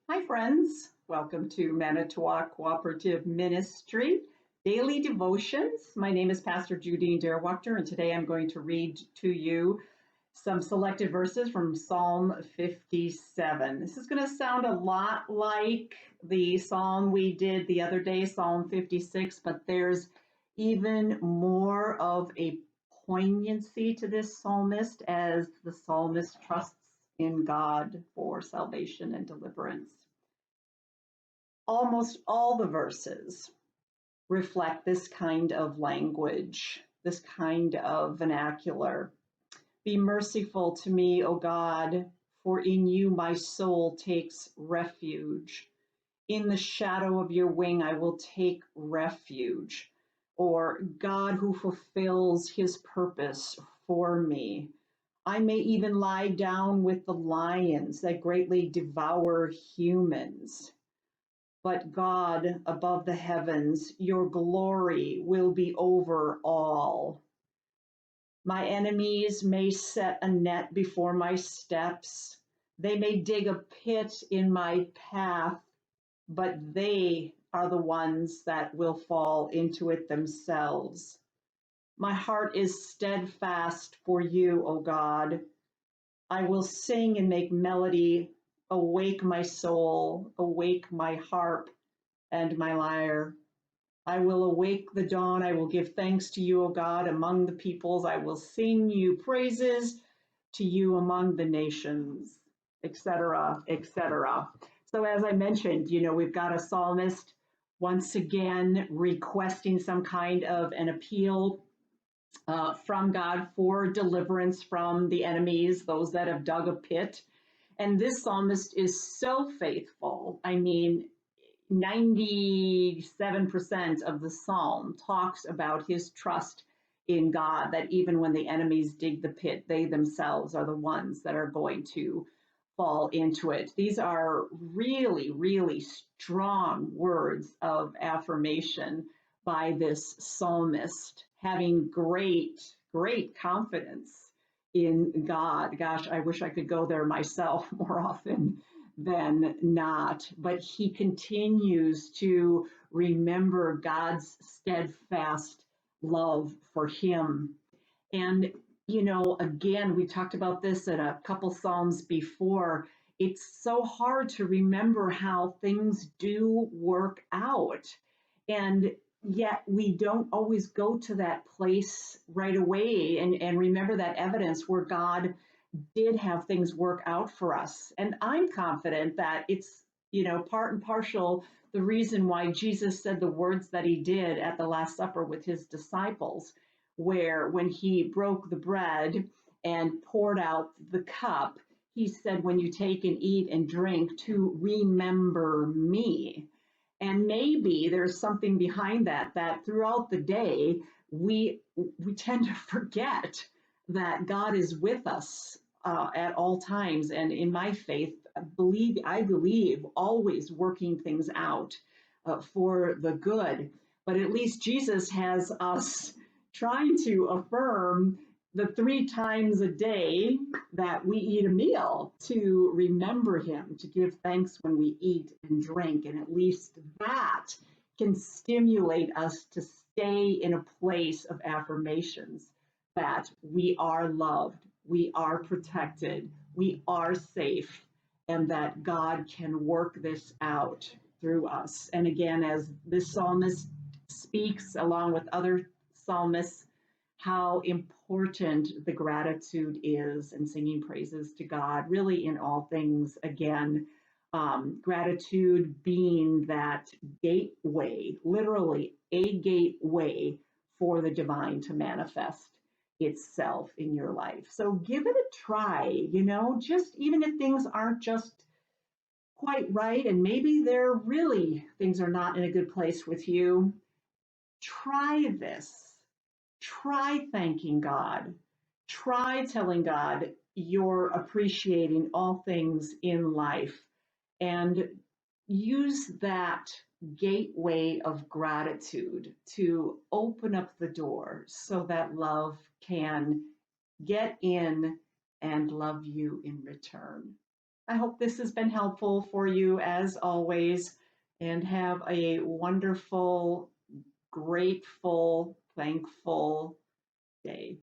Hi, friends. Welcome to Manitowoc Cooperative Ministry Daily Devotions. My name is Pastor Judine Duerwaechter, and today I'm going to read to you some selected verses from Psalm 57. This is going to sound a lot like the psalm we did the other day, Psalm 56, but there's even more of a poignancy to this psalmist as the psalmist trusts in God for salvation and deliverance. Almost all the verses reflect this kind of language, this kind of vernacular. Be merciful to me, O God, for in you my soul takes refuge. In the shadow of your wing I will take refuge. Or God who fulfills his purpose for me. I may even lie down with the lions that greatly devour humans. But God above the heavens, your glory will be over all. My enemies may set a net before my steps. They may dig a pit in my path, but they are the ones that will fall into it themselves. My heart is steadfast for you, O God. I will sing and make melody. Awake my soul, awake my harp and my lyre. I will awake the dawn. I will give thanks to you, O God, among the peoples. I will sing you praises to you among the nations, etc., etc. So as I mentioned, we've got a psalmist once again requesting some kind of an appeal from God for deliverance from the enemies, those that have dug a pit. And this psalmist is so faithful. I mean, 97% of the psalm talks about his trust in God, that even when the enemies dig the pit, they themselves are the ones that are going to fall into it. These are really, really strong words of affirmation by this psalmist, having great, great confidence in God. Gosh, I wish I could go there myself more often than not. But he continues to remember God's steadfast love for him. And, again, we talked about this in a couple Psalms before. It's so hard to remember how things do work out. And yet we don't always go to that place right away and remember that evidence where God did have things work out for us. And I'm confident that it's, part and partial the reason why Jesus said the words that he did at the Last Supper with his disciples, where when he broke the bread and poured out the cup, he said, when you take and eat and drink, to remember me. And maybe there's something behind that throughout the day, we tend to forget that God is with us at all times. And in my faith, I believe always working things out for the good. But at least Jesus has us trying to affirm the 3 times a day that we eat a meal, to remember him, to give thanks when we eat and drink. And at least that can stimulate us to stay in a place of affirmations that we are loved, we are protected, we are safe, and that God can work this out through us. And again, as this psalmist speaks, along with other psalmists, how important the gratitude is, and singing praises to God, really in all things. Again, gratitude being that gateway, literally a gateway for the divine to manifest itself in your life. So give it a try, just even if things aren't just quite right, and maybe things are not in a good place with you. Try this. Try thanking God. Try telling God you're appreciating all things in life, and use that gateway of gratitude to open up the door so that love can get in and love you in return. I hope this has been helpful for you as always, and have a wonderful, grateful, thankful day.